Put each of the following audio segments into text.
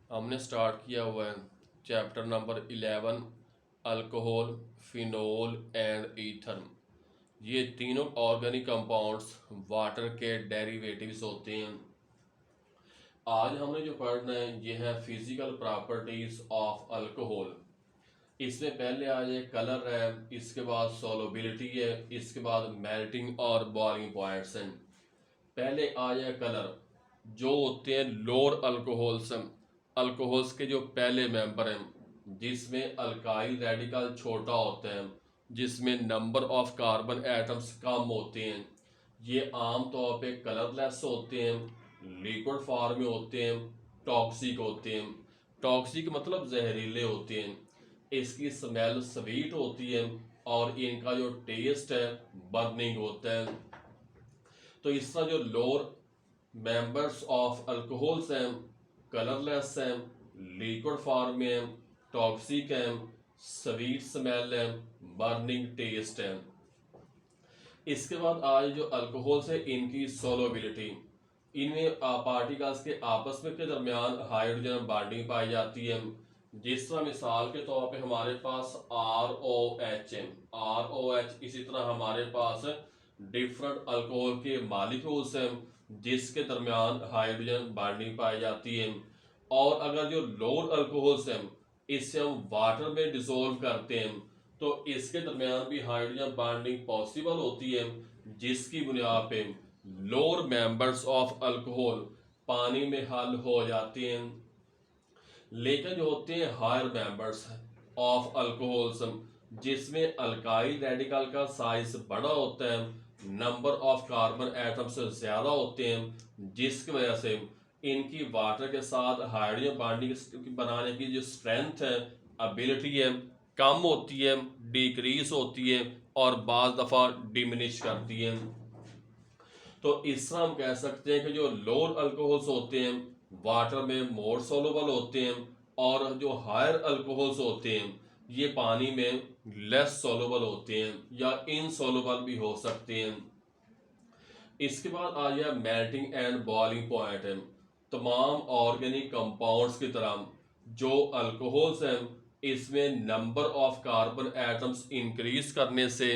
हमने स्टार्ट किया हुआ है chapter number 11 alcohol, phenol and ether. ये तीनों ऑर्गेनिक कंपाउंड्स वाटर के डेरिवेटिव्स होते हैं। आज हमने जो पढ़ना है ये है फिजिकल प्रॉपर्टीज ऑफ अल्कोहल। इसमें पहले आ जाए कलर है, इसके बाद सोलबिलिटी है, इसके बाद मेल्टिंग और बॉइलिंग पॉइंट्स हैं। पहले आ जाए कलर। जो होते हैं लोअर अल्कोहल्स, अल्कोहल्स के जो पहले मेंबर हैं जिसमें अल्काइल रेडिकल छोटा होता है, जिसमें number of carbon atoms come होते हैं, ये आम तौर पे कलरलेस होते हैं, लिक्विड फॉर्म में होते हैं, टॉक्सिक होते हैं। टॉक्सिक मतलब जहरीले होते हैं। इसकी स्मेल स्वीट होती है और इनका जो टेस्ट है बर्निंग होता है। तो इसका जो लोअर मेंबर्स ऑफ अल्कोहल्स हैं, कलरलेस हैं, लिक्विड फॉर्म में हैं, टॉक्सिक हैं, स्वीट स्मेल है, बर्निंग टेस्ट है। इसके बाद आज जो अल्कोहल्स है इनकी सोलोबिलिटी, इनमें पार्टिकल्स के आपस में के दरमियान हाइड्रोजन बॉन्डिंग पाई जाती है। जिस तरह मिसाल के तौर पे हमारे पास ROH है, ROH। इसी तरह हमारे पास डिफरेंट अल्कोहल के मालिक्यूल्स हैं जिसके दरमियान हाइड्रोजन बॉन्डिंग पाई जाती है। और अगर जो लोअर अल्कोहल्स हैं इससे हम वाटर में डिसोल्व करते हैं तो इसके दरमियान भी हाइड्रोजन बॉन्डिंग पॉसिबल होती है, जिसकी बुनियाद पे लोअर मेंबर्स ऑफ अल्कोहल पानी में हल हो जाते हैं। लेकिन जो होते हैं हायर मेंबर्स ऑफ अल्कोहल्स, जिसमें अल्काइल रेडिकल का साइज बड़ा होता है, नंबर ऑफ कार्बन एटम्स ज्यादा होते हैं, जिसकी वजह से इनकी वाटर के साथ हाइड्रोजन बॉन्डिंग बनाने की जो स्ट्रेंथ है, एबिलिटी है, कम होती है, डिक्रीज होती है और बाज दफ़ा डिमिनिश करती है। तो इस तरह हम कह सकते हैं कि जो लोअर अल्कोहल्स होते हैं वाटर में मोर सोलुबल होते हैं, और जो हायर अल्कोहल्स होते हैं ये पानी में लेस सोलुबल होते हैं या इनसोलुबल भी हो सकते हैं। इसके बाद आ गया मेल्टिंग एंड बॉइलिंग पॉइंट है। तमाम ऑर्गेनिक कंपाउंड्स की तरह जो अल्कोहल्स हैं इसमें number of carbon atoms increase करने से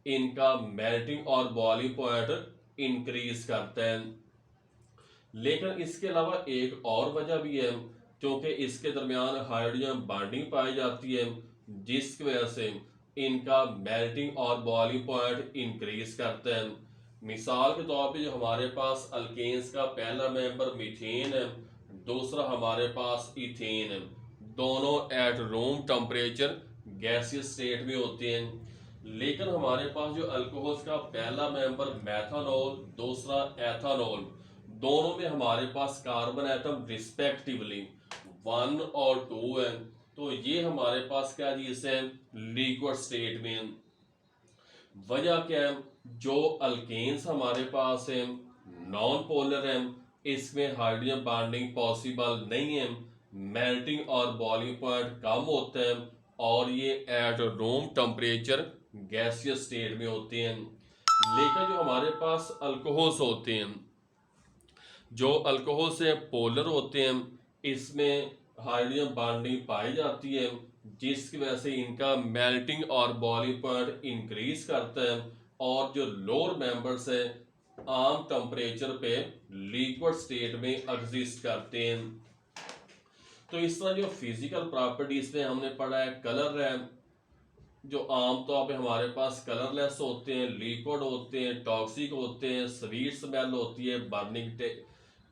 इनका मेल्टिंग और बॉइलिंग पॉइंट इंक्रीज करते हैं। लेकिन इसके अलावा एक और वजह भी है, क्योंकि इसके दरमियान हाइड्रोजन बॉन्डिंग पाई जाती है, जिसकी वजह से इनका मेल्टिंग और बॉइलिंग पॉइंट इंक्रीज करते हैं। मिसाल के तौर पे जो हमारे पास अल्केन्स का पहला मेंबर मीथेन है, दूसरा हमारे पास इथेन है, दोनों at room temperature gaseous state में होते हैं। लेकिन हमारे पास जो अल्कोहल्स का पहला मेंबर मैथानॉल, दूसरा एथानॉल, दोनों में हमारे पास कार्बन एटम रिस्पेक्टिवली 1 और 2 है। तो ये हमारे पास क्या जी इसे लिक्विड स्टेट में। वजह क्या है, जो अल्केन्स हमारे पास है नॉन पोलर है, इसमें हाइड्रोजन बॉन्डिंग पॉसिबल नहीं है, मेल्टिंग और बॉइलिंग पॉइंट कम होते हैं और ये at room temperature gaseous state में होते हैं। लेकिन जो हमारे पास अल्कोहल्स होते हैं जो अल्कोहल से पोलर होते हैं, इसमें हाइड्रोजन बॉन्डिंग पाई जाती है, जिसकी वजह से इनका मेल्टिंग और बॉइलिंग पॉइंट इंक्रीज करता है और जो लोअर मेंबर्स है आम टेम्परेचर पे लिक्विड स्टेट में एग्जिस्ट करते हैं। तो इस तरह जो फिजिकल प्रॉपर्टीज में हमने पढ़ा है कलर है, जो आमतौर पे हमारे पास कलरलेस होते हैं, लिक्विड होते हैं, टॉक्सिक होते हैं, स्वीट स्मेल होती है, बर्निंग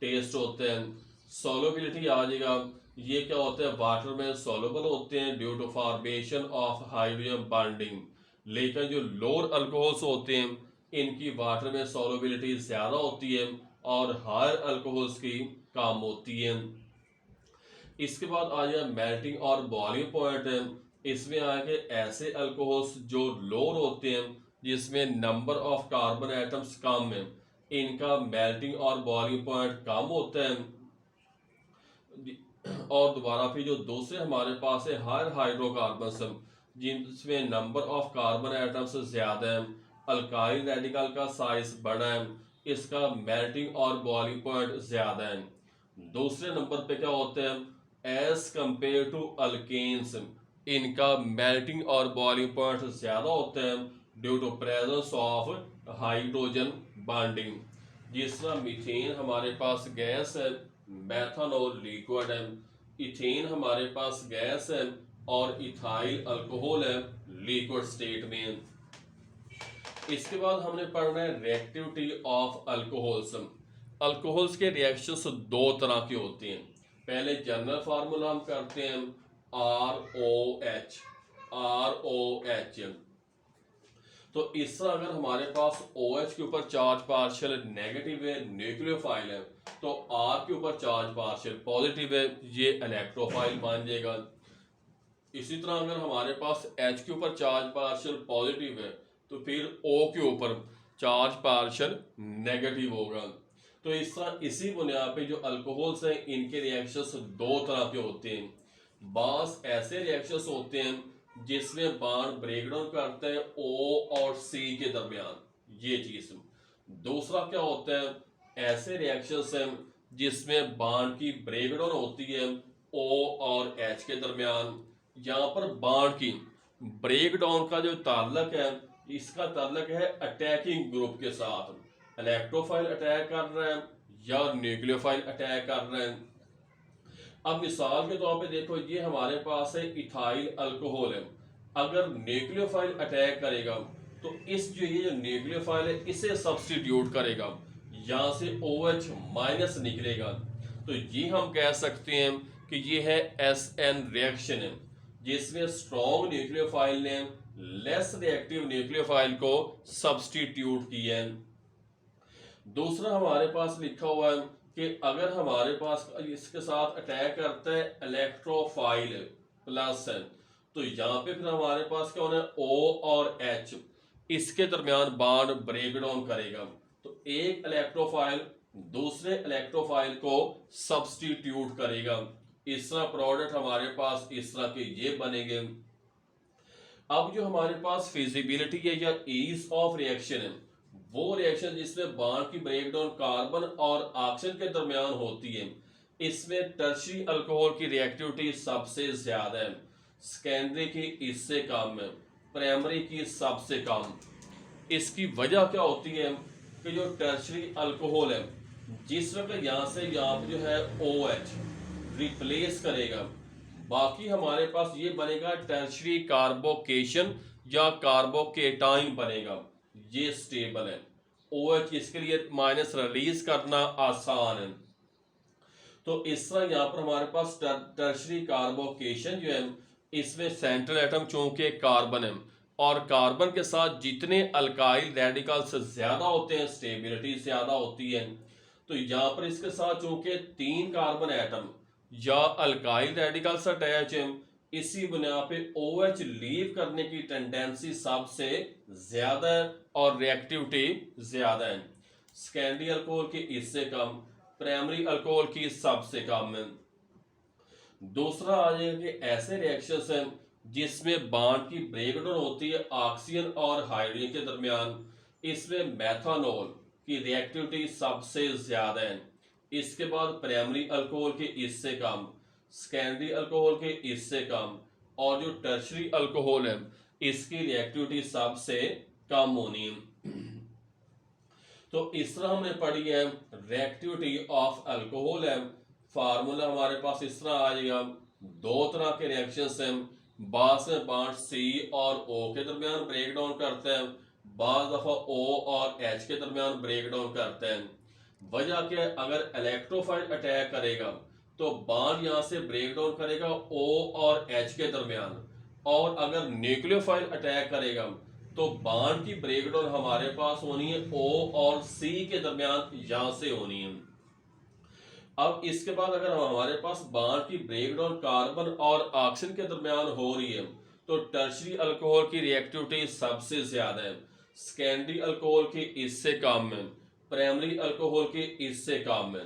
टेस्ट होते हैं। सोलोबिलिटी आ जाएगा, ये क्या होता है वाटर में सोलुबल होते हैं due to formation of hydrogen bonding. लेकिन जो लोअर अल्कोहल्स होते हैं इनकी वाटर में सोलुबिलिटी ज़्यादा होती है और हायर अल्कोहल्स की कम होती है। इसके बाद आ जाए मेल्टिंग और बॉइलिंग पॉइंट है। इसमें आगे ऐसे अल्कोहल्स जो लोअर होते हैं जिसमें number of carbon atoms come है, इनका मेल्टिंग और बॉइलिंग पॉइंट कम होता है। और दोबारा फिर जो दूसरे हमारे पास है हायर हाइड्रोकार्बन, जिसमें नंबर ऑफ कार्बन एटम्स ज़्यादा है, अल्काइल रेडिकल का साइज बड़ा है, इसका मेल्टिंग और बॉइलिंग पॉइंट ज़्यादा है। दूसरे नंबर पे क्या होते हैं एज कंपेयर टू अल्केन्स, इनका मेल्टिंग और बॉइलिंग पॉइंट ज़्यादा होते हैं due to presence of hydrogen bonding. जिस तरह मीथेन हमारे पास गैस है, मेथनॉल लिक्विड है, इथेन हमारे पास गैस है और इथाइल अल्कोहल है लिक्विड स्टेट में। इसके बाद हमने पढ़ना है रिएक्टिविटी ऑफ अल्कोहल्स। अल्कोहल्स के रिएक्शंस दो तरह के होते हैं। पहले जनरल फार्मूला हम करते हैं ROH। ROH तो इस तरह अगर हमारे पास OH के ऊपर चार्ज पार्शियल नेगेटिव है, न्यूक्लियोफाइल है, तो R के ऊपर चार्ज पार्शियल पॉजिटिव है, ये इलेक्ट्रोफाइल बन जाएगा। इसी तरह अगर हमारे पास H के ऊपर चार्ज पार्शियल पॉजिटिव है तो फिर O के ऊपर चार्ज पार्शियल नेगेटिव होगा। तो इस तरह इसी बुनियाद पे जो अल्कोहल्स हैं इनके रिएक्शंस दो तरह के होते हैं। बास ऐसे रिएक्शंस होते हैं जिसमें बॉन्ड ब्रेक डाउन करते हैं O और C के दरमियान, ये चीज। दूसरा क्या होता है, ऐसे रिएक्शंस हैं जिसमें बॉन्ड की ब्रेक डाउन होती है O और H के दरमियान। यहाँ पर बॉन्ड की ब्रेक डाउन का जो ताल्लुक है, इसका ताल्लुक है अटैकिंग ग्रुप के साथ। इलेक्ट्रोफाइल अटैक कर रहे हैं या न्यूक्लियोफाइल अटैक कर रहे हैं। अब मिसाल के तौर पे देखो, ये हमारे पास है इथाइल अल्कोहल है। अगर न्यूक्लियोफाइल अटैक करेगा तो इस जो ये न्यूक्लियोफाइल है इसे सब्स्टिट्यूट करेगा, यहाँ से OH माइनस निकलेगा। तो ये हम कह सकते हैं कि ये है SN रिएक्शन है, जिसमें स्ट्रॉन्ग न्यूक्लियोफाइल ने लेस रिएक्टिव न्यूक्लियोफाइल को सब्स्टिट्यूट किया है। दूसरा हमारे पास लिखा हुआ है कि अगर हमारे पास इसके साथ अटैक करता है इलेक्ट्रोफाइल प्लस है, तो यहाँ पे फिर हमारे पास क्या होना है, O और H इसके दरमियान बॉन्ड ब्रेक डाउन करेगा। तो एक इलेक्ट्रोफाइल दूसरे इलेक्ट्रोफाइल को सब्स्टिट्यूट करेगा। इस तरह प्रोडक्ट हमारे पास इस तरह के ये बनेंगे। अब जो हमारे पास फिजिबिलिटी है या ईज ऑफ रिएक्शन है, वो रिएक्शन जिसमें बॉन्ड की ब्रेकडाउन कार्बन और ऑक्सीजन के दरमियान होती है, इसमें टर्शियरी अल्कोहल की रिएक्टिविटी सबसे ज्यादा है, सेकेंडरी की इससे कम है, प्राइमरी की सबसे कम। इसकी वजह क्या होती है कि जो टर्शियरी अल्कोहल है, जिस वक्त यहाँ से यहाँ पे जो है OH रिप्लेस करेगा, बाकी हमारे पास ये बनेगा टर्शियरी कार्बोकेशन या कार्बोकेटाइन बनेगा, ये स्टेबल है। OH इसके लिए माइनस रिलीज करना आसान है। तो इस तरह यहाँ पर हमारे पास टर्शियरी कार्बोकेशन जो है, इसमें सेंट्रल एटम चूंकि कार्बन है और कार्बन के साथ जितने अल्काइल रेडिकल्स ज्यादा होते हैं स्टेबिलिटी ज्यादा होती है। तो यहाँ पर इसके साथ चूंकि 3 कार्बन एटम या अल्काइल रेडिकल्स अटैच है, इसी बुनियाद पे OH लीव करने की टेंडेंसी सबसे ज्यादा है और रिएक्टिविटी ज्यादा है। सेकेंडरी अल्कोहल की इससे कम, प्राइमरी अल्कोहल की सबसे कम है। दूसरा आ जाएगा कि ऐसे रिएक्शंस हैं जिसमें बॉन्ड की ब्रेकडाउन होती है ऑक्सीजन और हाइड्रोजन के दरमियान, इसमें मेथनॉल की रिएक्टिविटी सबसे ज्यादा है। इसके बाद प्राइमरी अल्कोहल के इससे कम, सेकेंडरी अल्कोहल के इससे कम, और जो टर्शियरी अल्कोहल है इसकी रिएक्टिविटी सबसे कम होनी है। तो इस तरह हमने पढ़ी है रिएक्टिविटी ऑफ अल्कोहल है। फार्मूला हमारे पास इस तरह आ जाएगा, दो तरह के रिएक्शंस हैं, बास में बॉन्ड C और O के दरमियान ब्रेक डाउन करते हैं, बाज दफा O और H के दरमियान ब्रेक डाउन करते हैं। वजह क्या है, अगर इलेक्ट्रोफाइल अटैक करेगा तो बॉन्ड यहाँ से ब्रेक डाउन करेगा O और H के दरमियान, और अगर न्यूक्लियोफाइल अटैक करेगा तो बॉन्ड की ब्रेकडाउन हमारे पास होनी है O और C के दरमियान, यहां से होनी है। अब इसके बाद अगर हमारे पास बॉन्ड की ब्रेकडाउन कार्बन और ऑक्सीजन के दरमियान हो रही है तो टर्शियरी अल्कोहल की रिएक्टिविटी सबसे ज्यादा है, सेकेंडरी अल्कोहल की इससे कम है, प्राइमरी अल्कोहल की इससे कम है।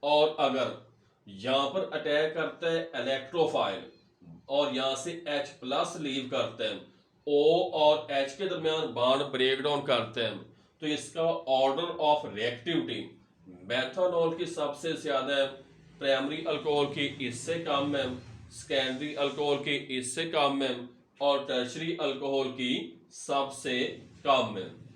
और अगर यहाँ पर अटैक करता है इलेक्ट्रोफाइल और यहाँ से H प्लस लीव करते हैं, O और H के दरमियान बॉन्ड ब्रेक डाउन करते हैं, तो इसका ऑर्डर ऑफ रिएक्टिविटी मेथनॉल की सबसे ज्यादा है, प्राइमरी अल्कोहल की इससे कम मैम, सेकेंडरी अल्कोहल की इससे कम मैम, और टर्शरी अल्कोहल की सबसे कम मैम।